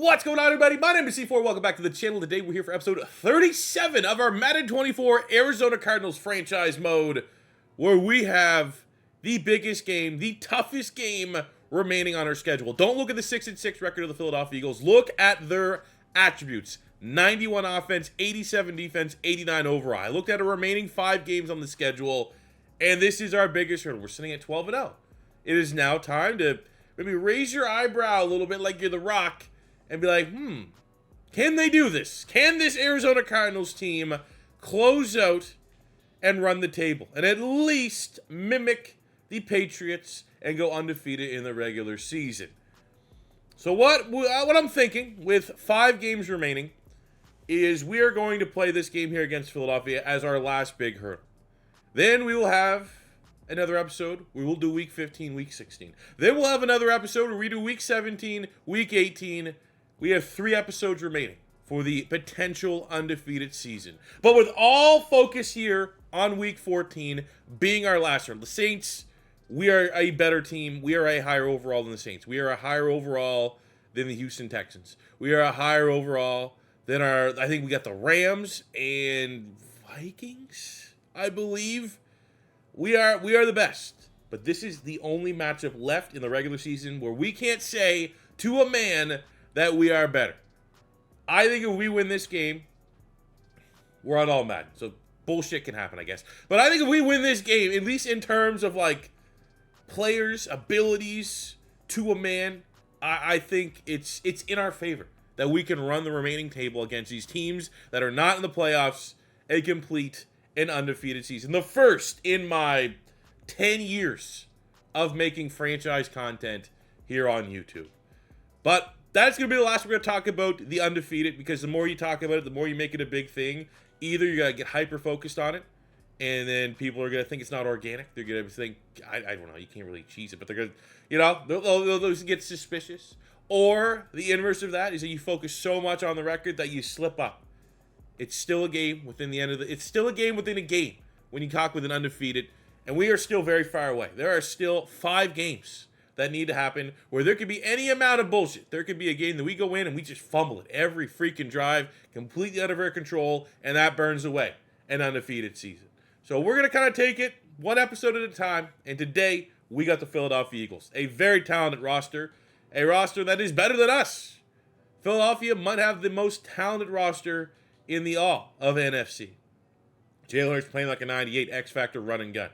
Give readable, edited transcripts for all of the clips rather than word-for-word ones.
What's going on, everybody? My name is C4. Welcome back to the channel. Today we're here for episode 37 of our Madden 24 Arizona Cardinals franchise mode, where we have the biggest game, the toughest game remaining on our schedule. Don't look at the 6-6 record of the Philadelphia Eagles. Look at their attributes. 91 offense, 87 defense, 89 overall. I looked at the remaining 5 games on the schedule, and this is our biggest hurdle. We're sitting at 12-0. It is now time to maybe raise your eyebrow a little bit like you're The Rock and be like, can they do this? Can this Arizona Cardinals team close out and run the table and at least mimic the Patriots and go undefeated in the regular season? So what I'm thinking with 5 games remaining is we are going to play this game here against Philadelphia as our last big hurdle. Then we will have another episode. We will do week 15, week 16. Then we'll have another episode where we do week 17, week 18. We have 3 episodes remaining for the potential undefeated season. But with all focus here on week 14 being our last round, the Saints, we are a better team. We are a higher overall than the Saints. We are a higher overall than the Houston Texans. We are a higher overall than I think we got the Rams and Vikings, I believe. We are the best. But this is the only matchup left in the regular season where we can't say to a man that we are better. I think if we win this game, we're on all Madden. So bullshit can happen, I guess. But I think if we win this game, at least in terms of like players' abilities to a man, I think it's in our favor that we can run the remaining table against these teams that are not in the playoffs and complete an undefeated season. The first in my 10 years of making franchise content here on YouTube. But that's going to be the last we're going to talk about the undefeated, because the more you talk about it, the more you make it a big thing. Either you're going to get hyper-focused on it, and then people are going to think it's not organic. They're going to think, I don't know, you can't really cheese it, but they're going to, they'll get suspicious. Or the inverse of that is that you focus so much on the record that you slip up. It's still a game within the end of it's still a game within a game when you talk with an undefeated, and we are still very far away. There are still 5 games that need to happen where there could be any amount of bullshit. There could be a game that we go in and we just fumble it every freaking drive, completely out of our control, and that burns away an undefeated season. So we're going to kind of take it one episode at a time, and today we got the Philadelphia Eagles, a very talented roster, a roster that is better than us. Philadelphia might have the most talented roster in the all of NFC. Jalen Hurts playing like a 98 X-Factor run and gun.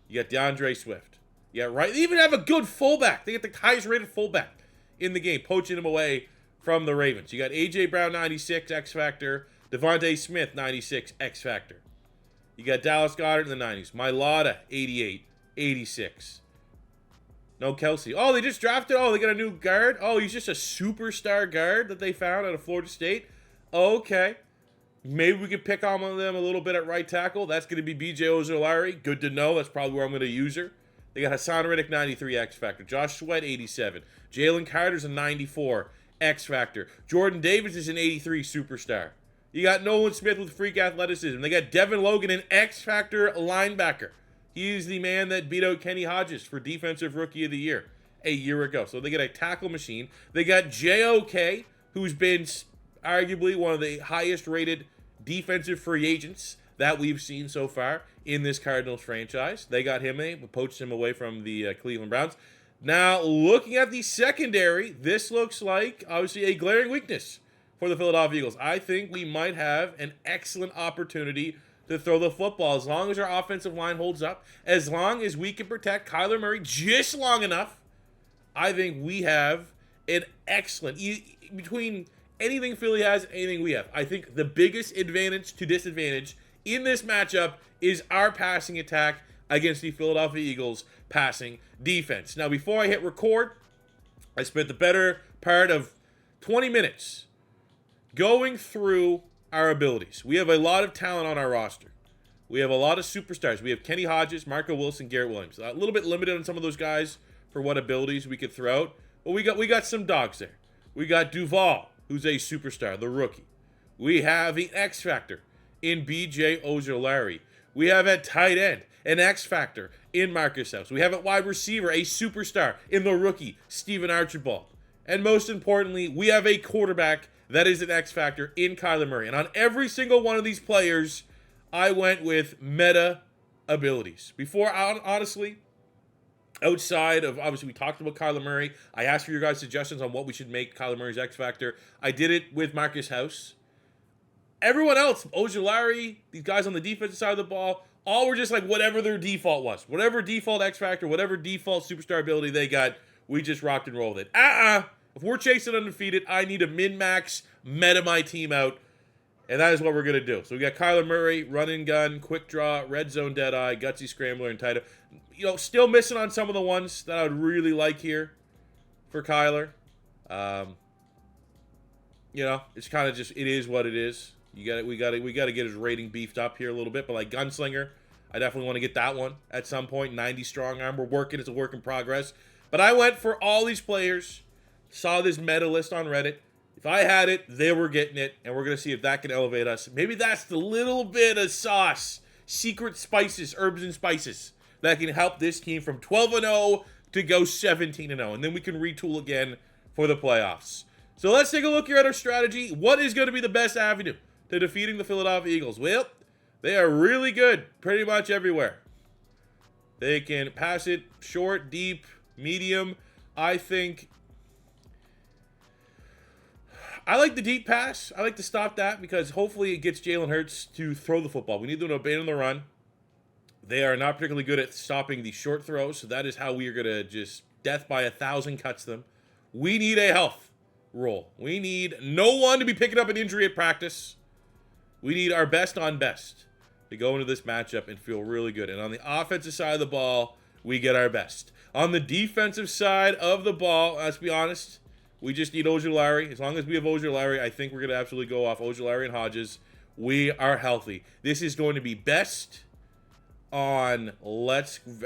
You got DeAndre Swift. Yeah, right. They even have a good fullback. They get the highest rated fullback in the game, poaching him away from the Ravens. You got A.J. Brown, 96, X-Factor. Devontae Smith, 96, X-Factor. You got Dallas Goedert in the 90s. Mailata, 88, 86. No Kelsey. Oh, they just drafted. Oh, they got a new guard. Oh, he's just a superstar guard that they found out of Florida State. Okay. Maybe we could pick on them a little bit at right tackle. That's going to be B.J. Ojulari. Good to know. That's probably where I'm going to use her. They got Hassan Reddick, 93, X-Factor. Josh Sweat, 87. Jalen Carter's a 94, X-Factor. Jordan Davis is an 83, superstar. You got Nolan Smith with freak athleticism. They got Devin Logan, an X-Factor linebacker. He's the man that beat out Kenny Hodges for Defensive Rookie of the Year a year ago. So they get a tackle machine. They got J.O.K., who's been arguably one of the highest rated defensive free agents that we've seen so far in this Cardinals franchise. They got him, poached him away from the Cleveland Browns. Now, looking at the secondary, this looks like, obviously, a glaring weakness for the Philadelphia Eagles. I think we might have an excellent opportunity to throw the football as long as our offensive line holds up, as long as we can protect Kyler Murray just long enough. I think we have an excellent, between anything Philly has, anything we have, I think the biggest advantage to disadvantage in this matchup is our passing attack against the Philadelphia Eagles passing defense. Now, before I hit record, I spent the better part of 20 minutes going through our abilities. We have a lot of talent on our roster. We have a lot of superstars. We have Kenny Hodges, Marco Wilson, Garrett Williams. A little bit limited on some of those guys for what abilities we could throw out, but we got some dogs there. We got Duval, who's a superstar, the rookie. We have the X-Factor in B.J. Ojulari. We have at tight end an X-Factor in Marcus House. We have at wide receiver a superstar in the rookie, Steven Archibald. And most importantly, we have a quarterback that is an X factor in Kyler Murray. And on every single one of these players, I went with meta abilities. Before, honestly, outside of, obviously, we talked about Kyler Murray. I asked for your guys' suggestions on what we should make Kyler Murray's X factor. I did it with Marcus House. Everyone else, Ojulari, these guys on the defensive side of the ball, all were just like whatever their default was. Whatever default X factor, whatever default superstar ability they got, we just rocked and rolled it. If we're chasing undefeated, I need a min-max meta my team out, and that is what we're going to do. So we got Kyler Murray, run and gun, quick draw, red zone dead-eye, gutsy scrambler, and tight end. You know, still missing on some of the ones that I would really like here for Kyler. You know, it's kind of just, it is what it is. We got to get his rating beefed up here a little bit, but like Gunslinger, I definitely want to get that one at some point. 90 strong arm. We're working. It's a work in progress. But I went for all these players, saw this meta list on Reddit. If I had it, they were getting it, and we're going to see if that can elevate us. Maybe that's the little bit of sauce, secret spices, herbs and spices, that can help this team from 12-0 to go 17-0. And then we can retool again for the playoffs. So let's take a look here at our strategy. What is going to be the best avenue to defeating the Philadelphia Eagles? Well, they are really good pretty much everywhere. They can pass it short, deep, medium. I like the deep pass. I like to stop that because hopefully it gets Jalen Hurts to throw the football. We need them to abandon the run. They are not particularly good at stopping the short throws, so that is how we are going to just death by 1,000 cuts them. We need a health roll. We need no one to be picking up an injury at practice. We need our best on best to go into this matchup and feel really good. And on the offensive side of the ball, we get our best. On the defensive side of the ball, let's be honest, we just need Ojulari. As long as we have Ojulari, I think we're going to absolutely go off Ojulari and Hodges. We are healthy. This is going to be best on,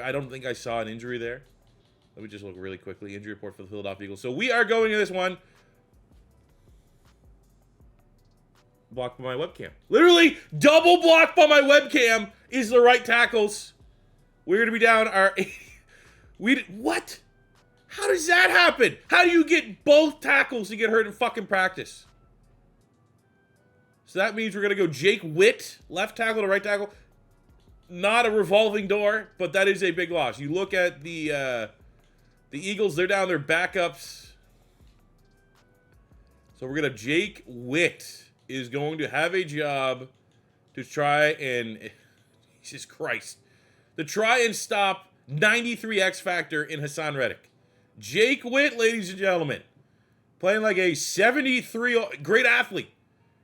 I don't think I saw an injury there. Let me just look really quickly. Injury report for the Philadelphia Eagles. So we are going to this one blocked by my webcam. Literally, double blocked by my webcam is the right tackles. We're going to be down our... What? How does that happen? How do you get both tackles to get hurt in fucking practice? So that means we're going to go Jake Witt, left tackle to right tackle. Not a revolving door, but that is a big loss. You look at the Eagles, they're down their backups. So we're going to Jake Witt is going to have a job to try and, Jesus Christ, to try and stop 93 X Factor in Hassan Reddick. Jake Witt, ladies and gentlemen, playing like a 73, great athlete.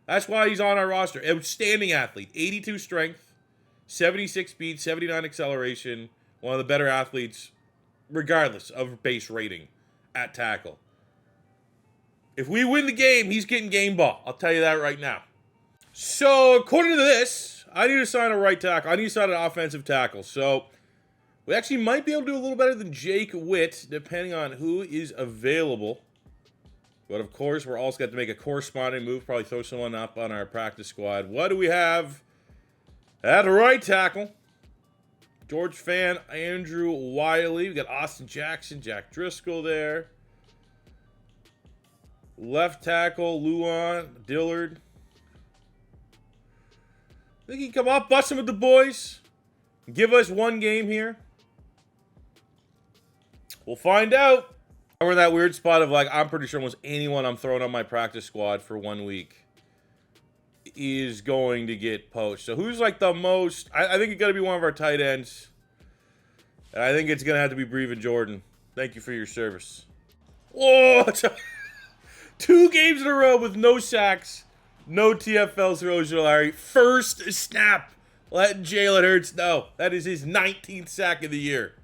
That's why he's on our roster. Outstanding athlete, 82 strength, 76 speed, 79 acceleration, one of the better athletes, regardless of base rating at tackle. If we win the game, he's getting game ball. I'll tell you that right now. So, according to this, I need to sign a right tackle. I need to sign an offensive tackle. So, we actually might be able to do a little better than Jake Witt, depending on who is available. But, of course, we're also got to make a corresponding move. Probably throw someone up on our practice squad. What do we have at right tackle? George Fan, Andrew Wiley. We got Austin Jackson, Jack Driscoll there. Left tackle, Luan, Dillard. Think he can come up, bust him with the boys. Give us one game here. We'll find out. We're in that weird spot of like, I'm pretty sure almost anyone I'm throwing on my practice squad for 1 week is going to get poached. So who's like the most... I think it's going to be one of our tight ends. And I think it's going to have to be Breven Jordan. Thank you for your service. Whoa! 2 games in a row with no sacks, no TFLs for Ojulari. First snap. Let Jalen Hurts know. That is his 19th sack of the year.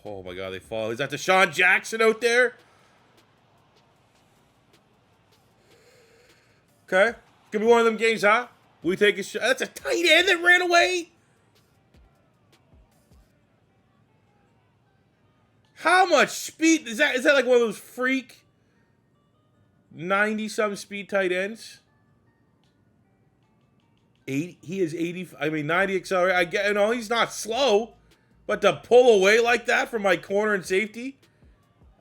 Oh my God, they fall. Is that Deshaun Jackson out there? Okay. Could be one of them games, huh? We take a shot. That's a tight end that ran away. How much speed? Is that like one of those freak 90-some speed tight ends? 80, he is 80, 90 accelerator. I get, he's not slow, but to pull away like that from my corner and safety,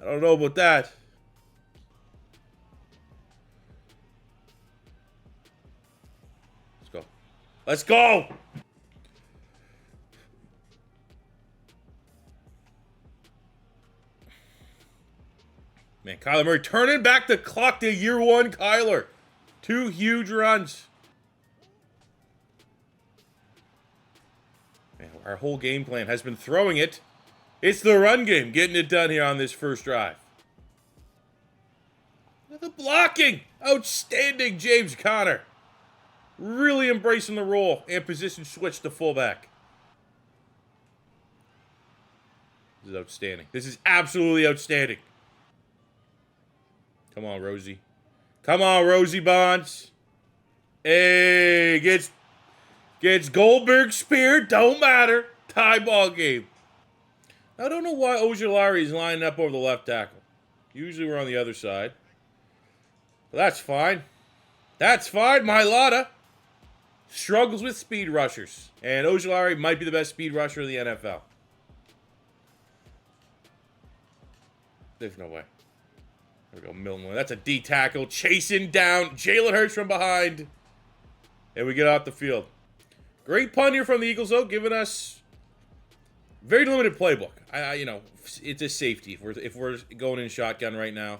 I don't know about that. Let's go. Let's go! Man, Kyler Murray turning back the clock to year one, Kyler. 2 huge runs. Man, our whole game plan has been throwing it. It's the run game, getting it done here on this first drive. The blocking. Outstanding, James Conner. Really embracing the role and position switch to fullback. This is outstanding. This is absolutely outstanding. Come on, Rosie. Come on, Rosie Bonds. Hey, gets Goldberg speared. Don't matter. Tie ball game. I don't know why Ojulari is lining up over the left tackle. Usually we're on the other side. But that's fine. That's fine. Mailata struggles with speed rushers. And Ojulari might be the best speed rusher in the NFL. There's no way. There we go, Milton. That's a D tackle. Chasing down Jalen Hurts from behind. And we get off the field. Great punt here from the Eagles, though, giving us very limited playbook. You know, it's a safety if we're going in shotgun right now.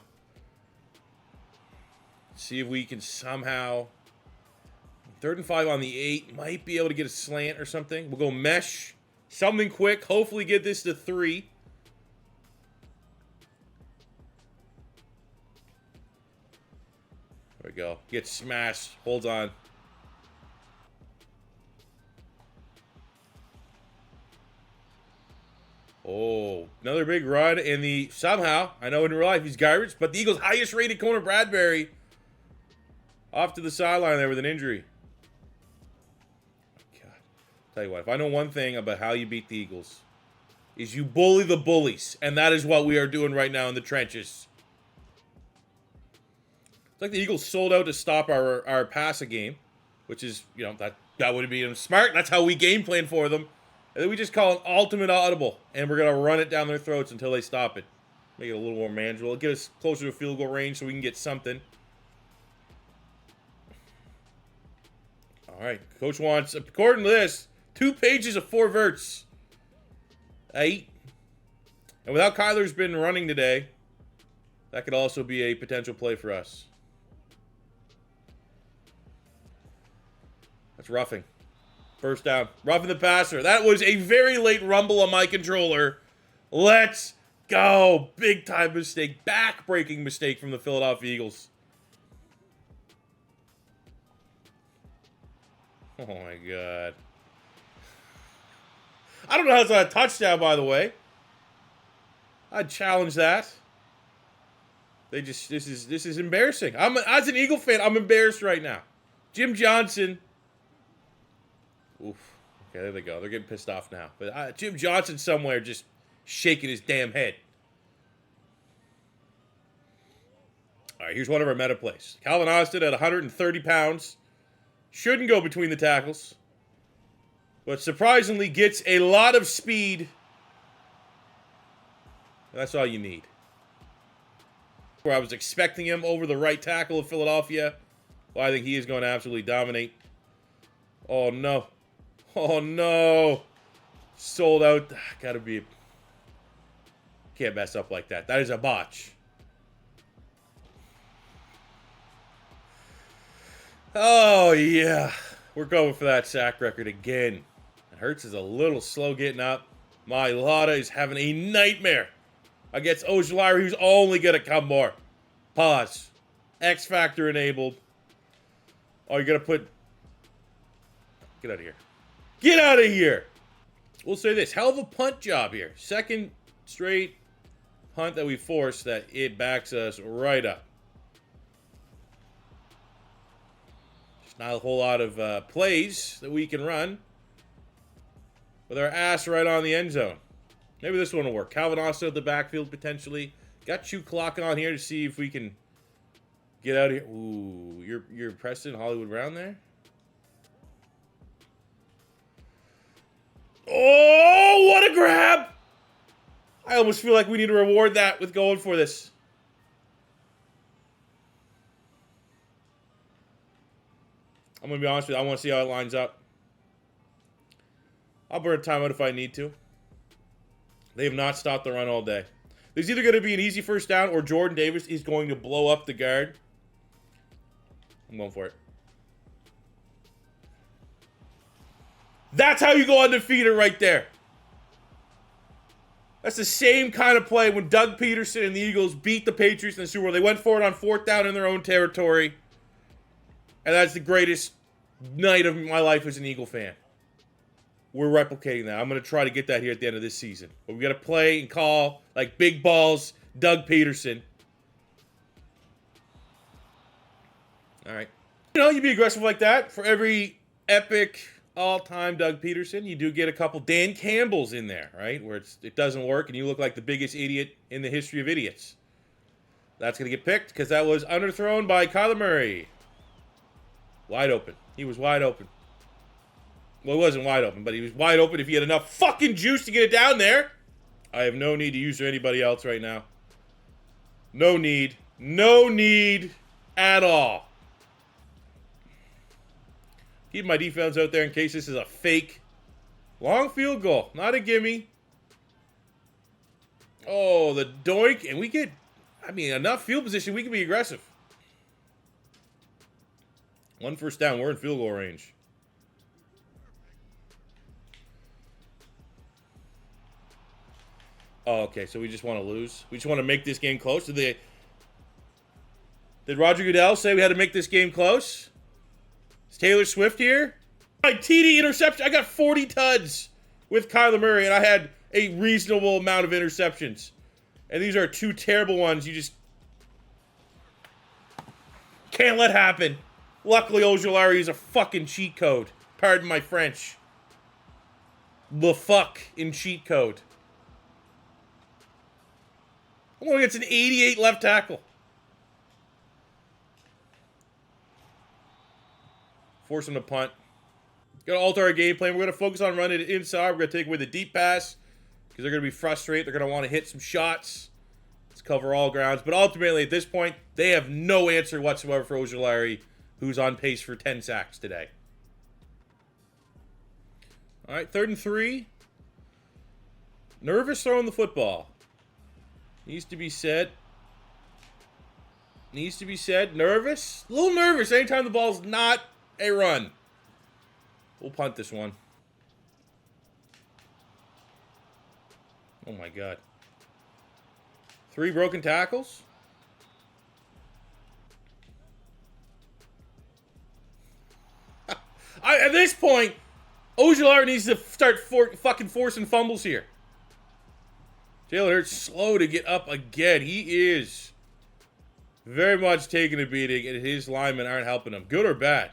See if we can somehow 3rd and 5 on the 8. Might be able to get a slant or something. We'll go mesh. Something quick. Hopefully get this to 3. There we go. Gets smashed. Holds on. Oh, another big run in the... Somehow, I know in real life he's garbage, but the Eagles' highest rated corner, Bradbury, off to the sideline there with an injury. God. Tell you what, if I know one thing about how you beat the Eagles, is you bully the bullies, and that is what we are doing right now in the trenches. It's like the Eagles sold out to stop our passing game, which is, you know, that would be smart. That's how we game plan for them. And then we just call an ultimate audible, and we're going to run it down their throats until they stop it. Make it a little more manageable. Get us closer to field goal range so we can get something. All right. Coach wants, according to this, 2 pages of 4 verts. 8. And without Kyler's been running today, that could also be a potential play for us. That's roughing. First down. Roughing the passer. That was a very late rumble on my controller. Let's go. Big time mistake. Back-breaking mistake from the Philadelphia Eagles. Oh my God. I don't know how it's not a touchdown, by the way. I'd challenge that. This is embarrassing. As an Eagle fan, I'm embarrassed right now. Jim Johnson. Oof. Okay, there they go. They're getting pissed off now. But Jim Johnson somewhere just shaking his damn head. All right, here's one of our meta plays. Calvin Austin at 130 pounds. Shouldn't go between the tackles. But surprisingly gets a lot of speed. That's all you need. Where I was expecting him over the right tackle of Philadelphia. Well, I think he is going to absolutely dominate. Oh, no. Oh, no. Sold out. Gotta be. Can't mess up like that. That is a botch. Oh, yeah. We're going for that sack record again. Hurts is a little slow getting up. Mailata is having a nightmare against Ojulari, who's only going to come more. Pause. X Factor enabled. Oh, you're going to put... Get out of here. Get out of here! We'll say this. Hell of a punt job here. Second straight punt that we forced that it backs us right up. There's not a whole lot of plays that we can run with our ass right on the end zone. Maybe this one will work. Calvin Austin at the backfield potentially. Got you clocking on here to see if we can get out of here. Ooh, you're Preston Hollywood Brown there? Oh, what a grab! I almost feel like we need to reward that with going for this. I'm going to be honest with you. I want to see how it lines up. I'll burn a timeout if I need to. They have not stopped the run all day. There's either going to be an easy first down or Jordan Davis is going to blow up the guard. I'm going for it. That's how you go undefeated right there. That's the same kind of play when Doug Peterson and the Eagles beat the Patriots in the Super Bowl. They went for it on 4th down in their own territory. And that's the greatest night of my life as an Eagle fan. We're replicating that. I'm going to try to get that here at the end of this season. But we got to play and call like big balls, Doug Peterson. All right. You know, you be aggressive like that. For every epic all-time Doug Peterson, you do get a couple Dan Campbells in there, right? Where it doesn't work and you look like the biggest idiot in the history of idiots. That's going to get picked because that was underthrown by Kyler Murray. Wide open. He was wide open. Well, he wasn't wide open, but he was wide open if he had enough fucking juice to get it down there. I have no need to use for anybody else right now. No need. No need at all. Keep my defense out there in case this is a fake. Long field goal. Not a gimme. Oh, the doink. And we get, I mean, enough field position. We can be aggressive. 1 first down. We're in field goal range. Oh, okay. So we just want to lose. We just want to make this game close. Did Roger Goodell say we had to make this game close? Is Taylor Swift here? My TD interception. I got 40 tuds with Kyler Murray, and I had a reasonable amount of interceptions. And these are 2 terrible ones. You just can't let happen. Luckily, Ojulari is a fucking cheat code. Pardon my French. The fuck in cheat code. I'm going against an 88 left tackle. Force him to punt. Got to alter our game plan. We're going to focus on running it inside. We're going to take away the deep pass because they're going to be frustrated. They're going to want to hit some shots. Let's cover all grounds. But ultimately, at this point, they have no answer whatsoever for Ojulari, who's on pace for 10 sacks today. All right, 3rd and 3. Nervous throwing the football. Needs to be said. Needs to be said. Nervous? A little nervous anytime the ball's not a run. We'll punt this one. Oh my God. 3 broken tackles? At this point, Ojulari needs to start fucking forcing fumbles here. Jalen Hurts slow to get up again. He is very much taking a beating, and his linemen aren't helping him. Good or bad?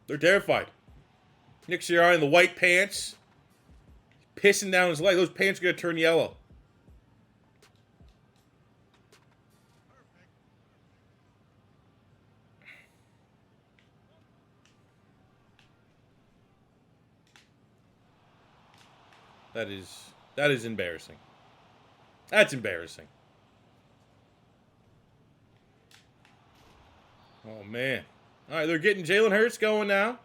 They're terrified. Nick Sirianni in the white pants. Pissing down his leg. Those pants are going to turn yellow. That is embarrassing. That's embarrassing. Oh, man. All right, they're getting Jalen Hurts going now.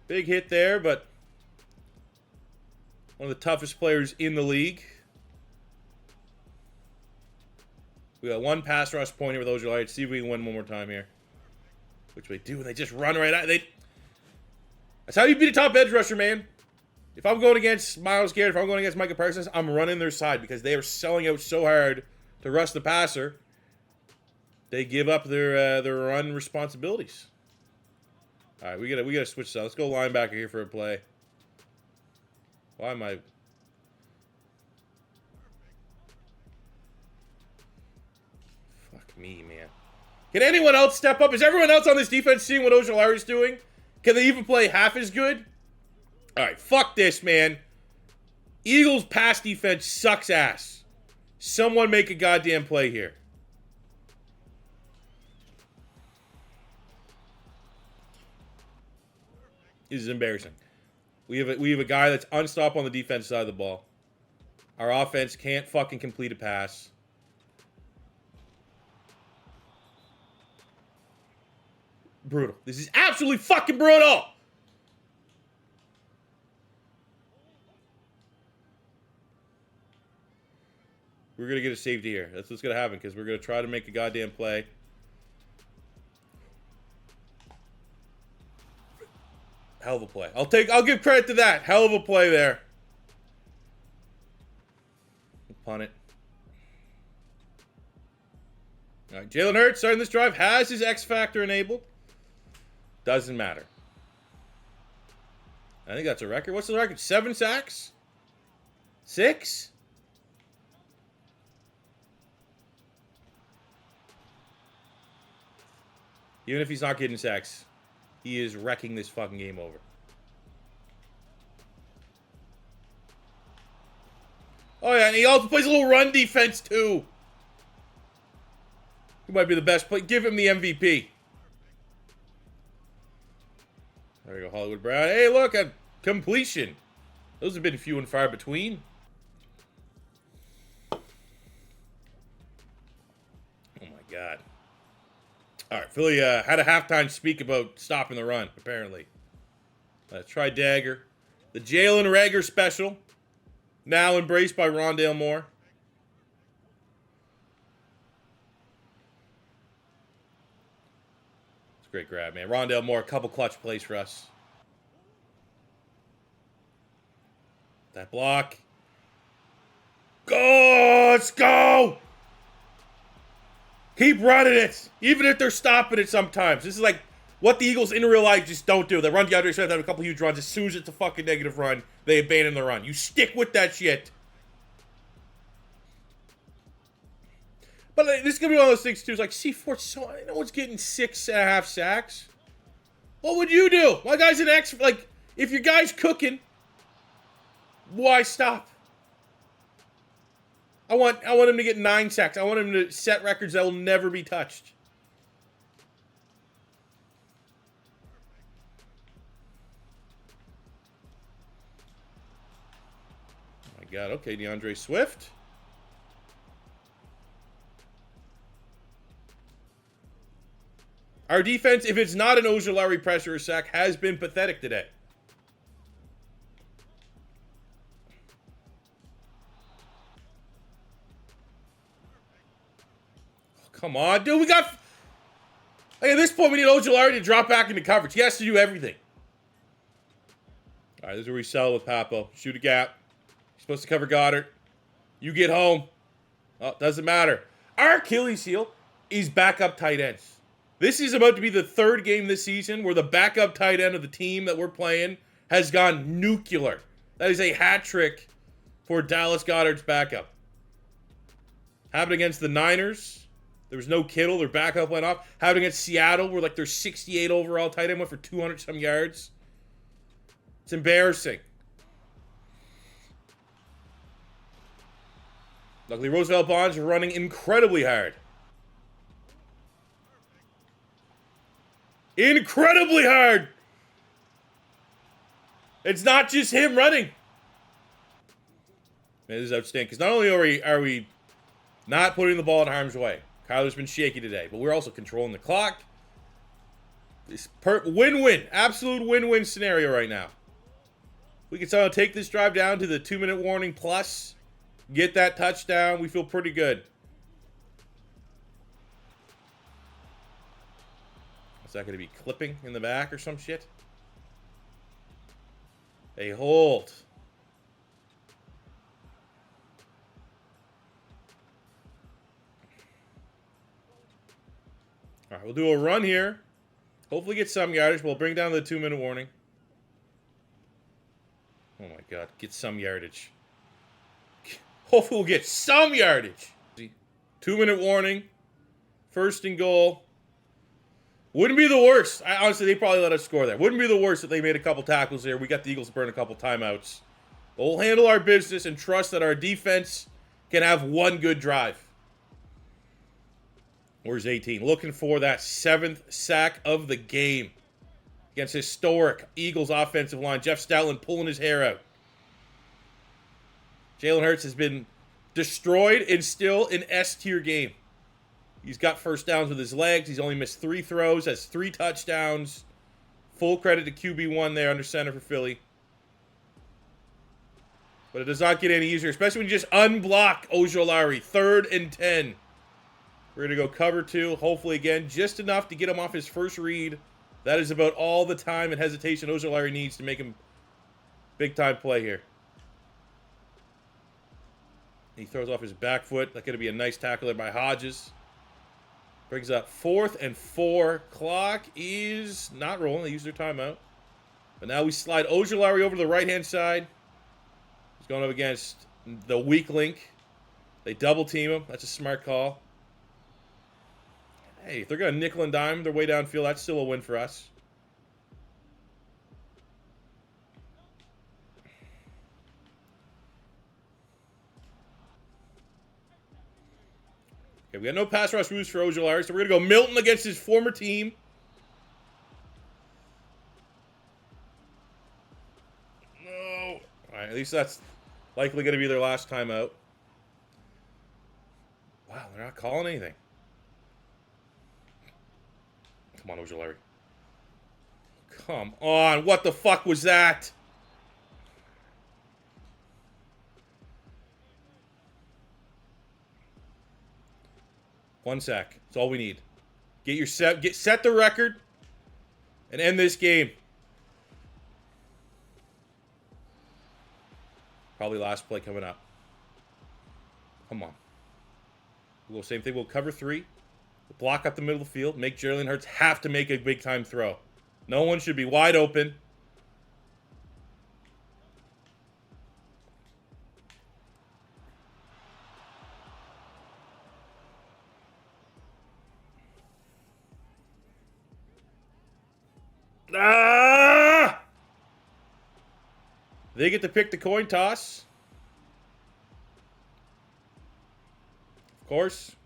Big hit there, but one of the toughest players in the league. We got 1 pass rush point here with Ojulari. Let's see if we can win one more time here. Which they do, and they just run right out. That's how you beat a top edge rusher, man. If I'm going against Myles Garrett, if I'm going against Micah Parsons, I'm running their side because they are selling out so hard to rush the passer. They give up their run responsibilities. All right, we gotta switch this out. Let's go linebacker here for a play. Why am I? Fuck me, man. Can anyone else step up? Is everyone else on this defense seeing what Ojulari's doing? Can they even play half as good? All right, fuck this, man. Eagles pass defense sucks ass. Someone make a goddamn play here. This is embarrassing. We have a guy that's unstoppable on the defense side of the ball. Our offense can't fucking complete a pass. Brutal. This is absolutely fucking brutal. We're going to get a safety here. That's what's going to happen because we're going to try to make a goddamn play. Hell of a play. I'll give credit to that. Hell of a play there. Punt it. All right, Jalen Hurts starting this drive has his X Factor enabled. Doesn't matter. I think that's a record. What's the record? 7 sacks? 6? Even if he's not getting sacks, he is wrecking this fucking game over. Oh, yeah, and he also plays a little run defense, too. He might be the best player. Give him the MVP. There we go, Hollywood Brown. Hey, look, a completion. Those have been few and far between. Oh, my God. All right, Philly had a halftime speak about stopping the run, apparently. Try Dagger. The Jalen Reagor special. Now embraced by Rondale Moore. It's a great grab, man. Rondale Moore, a couple clutch plays for us. That block. Go! Let's go! Keep running it, even if they're stopping it sometimes. This is like what the Eagles in real life just don't do. They run DeAndre Swift, have a couple huge runs. As soon as it's a fucking negative run, they abandon the run. You stick with that shit. But this is going to be one of those things, too. It's like, C4, so no one's getting 6.5 sacks. What would you do? My guy's an X. Like, if your guy's cooking, why stop? I want him to get 9 sacks. I want him to set records that will never be touched. Oh my God. Okay, DeAndre Swift. Our defense, if it's not an Ojulari pressure or sack, has been pathetic today. Come on, dude. We got... Like, at this point, we need Ojulari to drop back into coverage. He has to do everything. All right, this is where we sell with Papo. Shoot a gap. You're supposed to cover Goddard. You get home. Oh, doesn't matter. Our Achilles heel is backup tight ends. This is about to be the 3rd game this season where the backup tight end of the team that we're playing has gone nuclear. That is a hat trick for Dallas Goedert's backup. Happened against the Niners. There was no Kittle. Their backup went off. Happened against Seattle, where like their 68 overall tight end went for 200-some yards. It's embarrassing. Luckily, Roosevelt Bonds are running incredibly hard. Incredibly hard! It's not just him running. Man, this is outstanding. Because not only are we not putting the ball in harm's way, Kyler's been shaky today, but we're also controlling the clock. This win-win. Absolute win-win scenario right now. We can somehow take this drive down to the 2-minute warning plus. Get that touchdown. We feel pretty good. Is that going to be clipping in the back or some shit? A hold. All right, we'll do a run here. Hopefully get some yardage. We'll bring down the 2-minute warning. Oh my God, get some yardage. Hopefully we'll get some yardage. 2-minute warning. 1st and goal. Wouldn't be the worst. Honestly, they probably let us score there. Wouldn't be the worst if they made a couple tackles there. We got the Eagles to burn a couple timeouts. But we'll handle our business and trust that our defense can have one good drive. Where's 18? Looking for that 7th sack of the game. against historic Eagles offensive line. Jeff Stoutland pulling his hair out. Jalen Hurts has been destroyed and still an S-tier game. He's got first downs with his legs. He's only missed 3 throws, has 3 touchdowns. Full credit to QB1 there under center for Philly. But it does not get any easier, especially when you just unblock Ojolari. 3rd and 10. We're going to go cover 2. Hopefully, again, just enough to get him off his first read. That is about all the time and hesitation Ojolari needs to make him big-time play here. He throws off his back foot. That's going to be a nice tackle there by Hodges. Brings up 4th and 4. Clock is not rolling. They use their timeout. But now we slide Ojolari over to the right-hand side. He's going up against the weak link. They double team him. That's a smart call. Hey, if they're going to nickel and dime their way downfield, that's still a win for us. Okay, we got no pass rush moves for Ojolari, so we're going to go Milton against his former team. No. All right, at least that's likely going to be their last timeout. Wow, they're not calling anything. Come on, Ojolari. Come on. What the fuck was that? One sack. That's all we need. Set the record and end this game. Probably last play coming up. Come on. We'll go same thing. We'll cover 3. We'll block up the middle of the field. Make Jalen Hurts have to make a big-time throw. No one should be wide open. Ah! They get to pick the coin toss. Of course.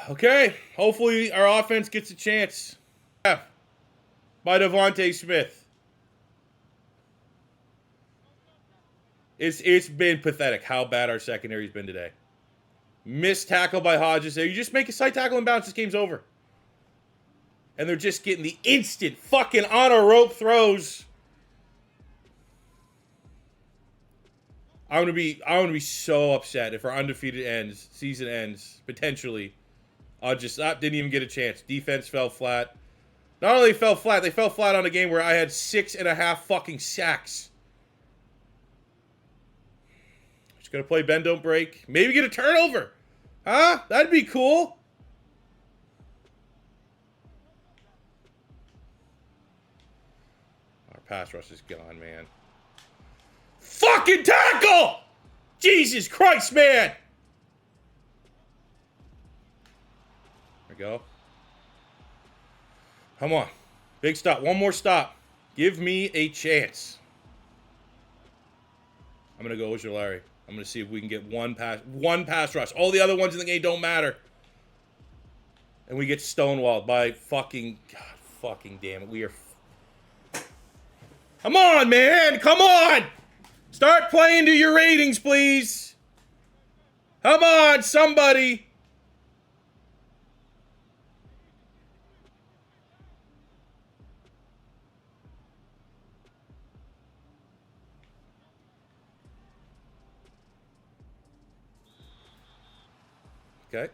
Okay. Hopefully our offense gets a chance. By Devontae Smith. It's been pathetic how bad our secondary's been today. Missed tackle by Hodges there. You just make a side tackle and bounce, this game's over. And they're just getting the instant fucking on a rope throws. I'm gonna be so upset if our undefeated season ends, potentially. Didn't even get a chance. Defense fell flat. Not only fell flat, they fell flat on a game where I had 6.5 fucking sacks. Just gonna play bend don't break. Maybe get a turnover. Huh? That'd be cool. Our pass rush is gone, man. Fucking tackle! Jesus Christ, man! There we go. Come on. Big stop. One more stop. Give me a chance. I'm going to go Ojolari. I'm going to see if we can get one pass rush. All the other ones in the game don't matter. And we get stonewalled by fucking... God fucking damn it. We are... Come on, man! Come on! Start playing to your ratings, please. Come on, somebody. Okay.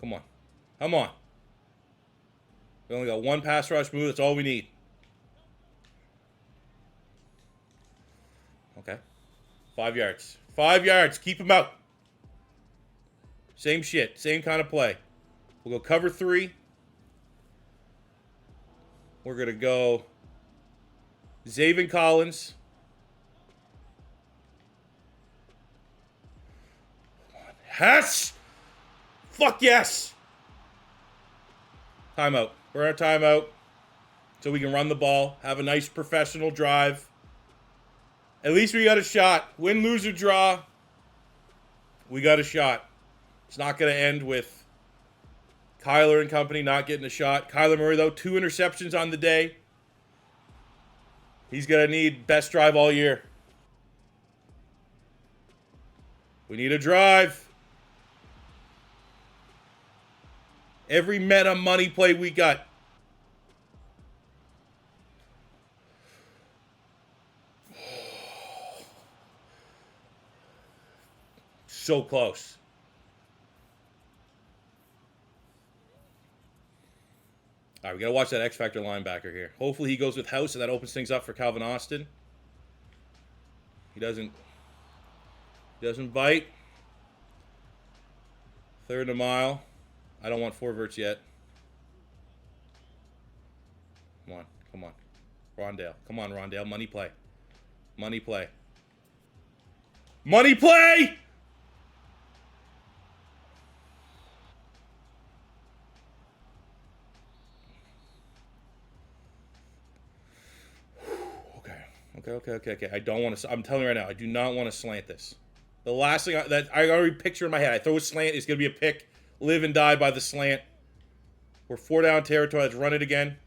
Come on. Come on. We only got one pass rush move. That's all we need. Okay. 5 yards. 5 yards. Keep him out. Same shit. Same kind of play. We'll go cover 3. We're going to go Zaven Collins. Yes! Fuck yes! Timeout. We're on a timeout so we can run the ball, have a nice professional drive. At least we got a shot. Win, lose, or draw. We got a shot. It's not going to end with Kyler and company not getting a shot. Kyler Murray, though, 2 interceptions on the day. He's going to need best drive all year. We need a drive. Every meta money play we got. So close. All right, we got to watch that X Factor linebacker here. Hopefully he goes with House, and that opens things up for Calvin Austin. He doesn't bite. 3rd and a mile. I don't want 4 verts yet. Come on. Come on. Rondale. Come on, Rondale. Money play. Money play. Money play! Okay. I don't want to. I'm telling you right now, I do not want to slant this. The last thing that I already picture in my head, I throw a slant, it's going to be a pick. Live and die by the slant. We're 4 down territory. Let's run it again.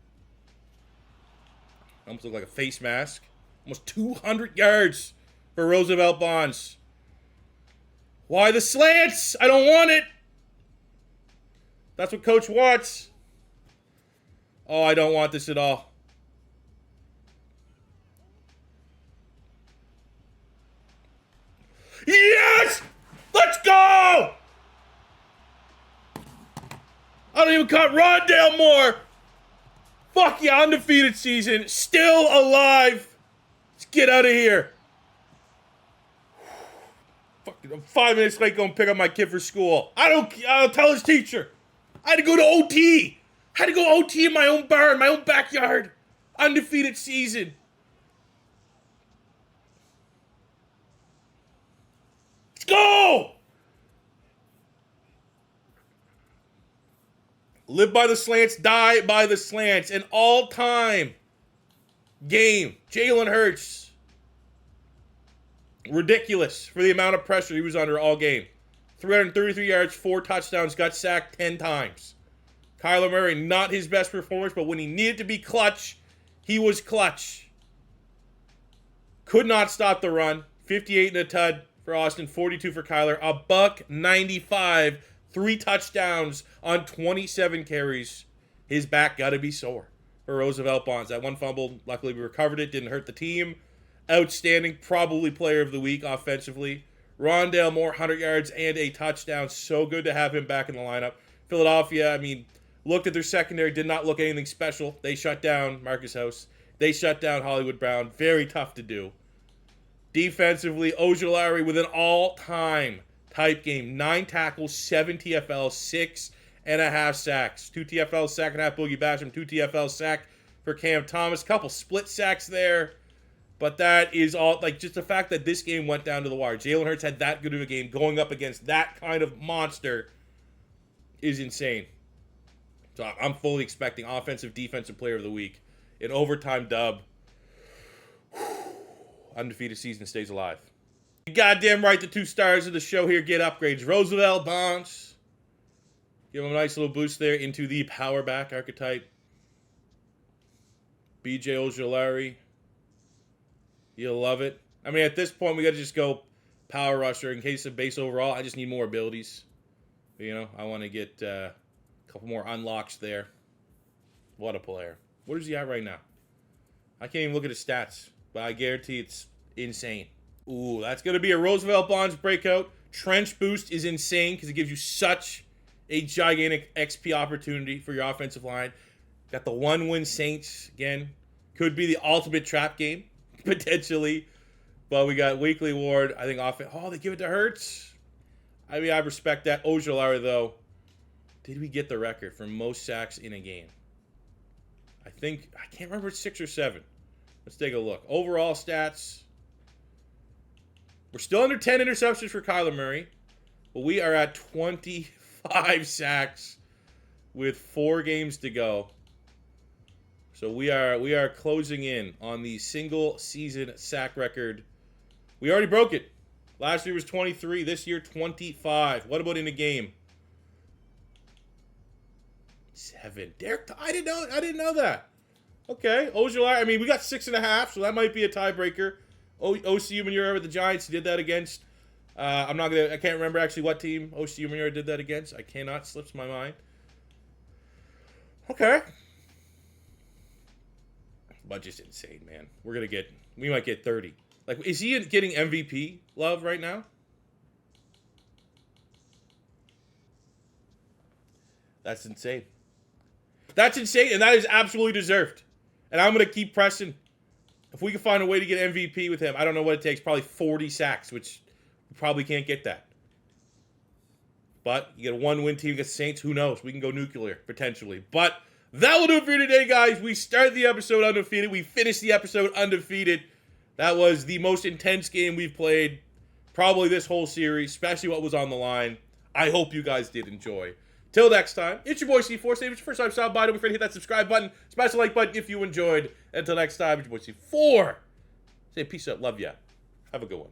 Almost look like a face mask. Almost 200 yards for Roosevelt Bonds. Why the slants? I don't want it. That's what Coach wants. Oh, I don't want this at all. Yes! Let's go! I don't even cut Rondale more. Fuck yeah, undefeated season. Still alive. Let's get out of here. Fucking, I'm 5 minutes late going to pick up my kid for school. I'll tell his teacher. I had to go to OT. I had to go OT in my own barn, my own backyard. Undefeated season. Let's go! Live by the slants, die by the slants. An all-time game. Jalen Hurts. Ridiculous for the amount of pressure he was under all game. 333 yards, 4 touchdowns, got sacked 10 times. Kyler Murray, not his best performance, but when he needed to be clutch, he was clutch. Could not stop the run. 58 and a tud for Austin, 42 for Kyler. $195, 3 touchdowns on 27 carries. His back got to be sore for Roosevelt Bonds. That one fumble, luckily we recovered it, didn't hurt the team. Outstanding, probably player of the week offensively. Rondale Moore, 100 yards and a touchdown. So good to have him back in the lineup. Philadelphia, looked at their secondary, did not look anything special. They shut down Marcus House. They shut down Hollywood Brown. Very tough to do. Defensively, Ojulari with an all-time type game. 9 tackles, 7 TFL, 6.5 sacks. 2 TFL, sack and a half, Boogie Basham. 2 TFL, sack for Cam Thomas. Couple split sacks there. But that is all, just the fact that this game went down to the wire. Jalen Hurts had that good of a game going up against that kind of monster is insane. So I'm fully expecting offensive, defensive player of the week. An overtime dub. Undefeated season stays alive. Goddamn right, the 2 stars of the show here get upgrades. Roosevelt Bonds. Give him a nice little boost there into the power back archetype. BJ Ojulari. You'll love it. At this point, we got to just go power rusher. In case of base overall, I just need more abilities. I want to get a couple more unlocks there. What a player. What is he at right now? I can't even look at his stats, but I guarantee it's insane. Ooh, that's going to be a Roosevelt Bonds breakout. Trench boost is insane because it gives you such a gigantic XP opportunity for your offensive line. Got the 1-win Saints again. Could be the ultimate trap game. Potentially, but we got Weekly Ward. I think they give it to Hurts. I respect that. Ojulari, though, did we get the record for most sacks in a game? I can't remember, it's 6 or 7. Let's take a look. Overall stats. We're still under 10 interceptions for Kyler Murray, but we are at 25 sacks with 4 games to go. So we are closing in on the single season sack record We already broke it. Last year was 23. This year, 25. What about in a game? 7. Derek, I didn't know that. Okay. Ojulari, I mean, we got 6.5, so that might be a tiebreaker. OCU Manura with the Giants, he did that against. I can't remember actually what team OCU Manura did that against. I cannot, slips my mind. Okay. Budget's insane, man. We might get 30. Like, is he getting MVP love right now? That's insane. That's insane, and that is absolutely deserved. And I'm going to keep pressing. If we can find a way to get MVP with him, I don't know what it takes. Probably 40 sacks, which we probably can't get that. But you get a one-win team against the Saints. Who knows? We can go nuclear, potentially. But that will do it for you today, guys. We started the episode undefeated. We finished the episode undefeated. That was the most intense game we've played probably this whole series, especially what was on the line. I hope you guys did enjoy. Till next time, it's your boy C4. Say if it's your first time stopping by, don't be afraid to hit that subscribe button, smash the like button if you enjoyed. Until next time, it's your boy C4. Say peace out, love ya. Have a good one.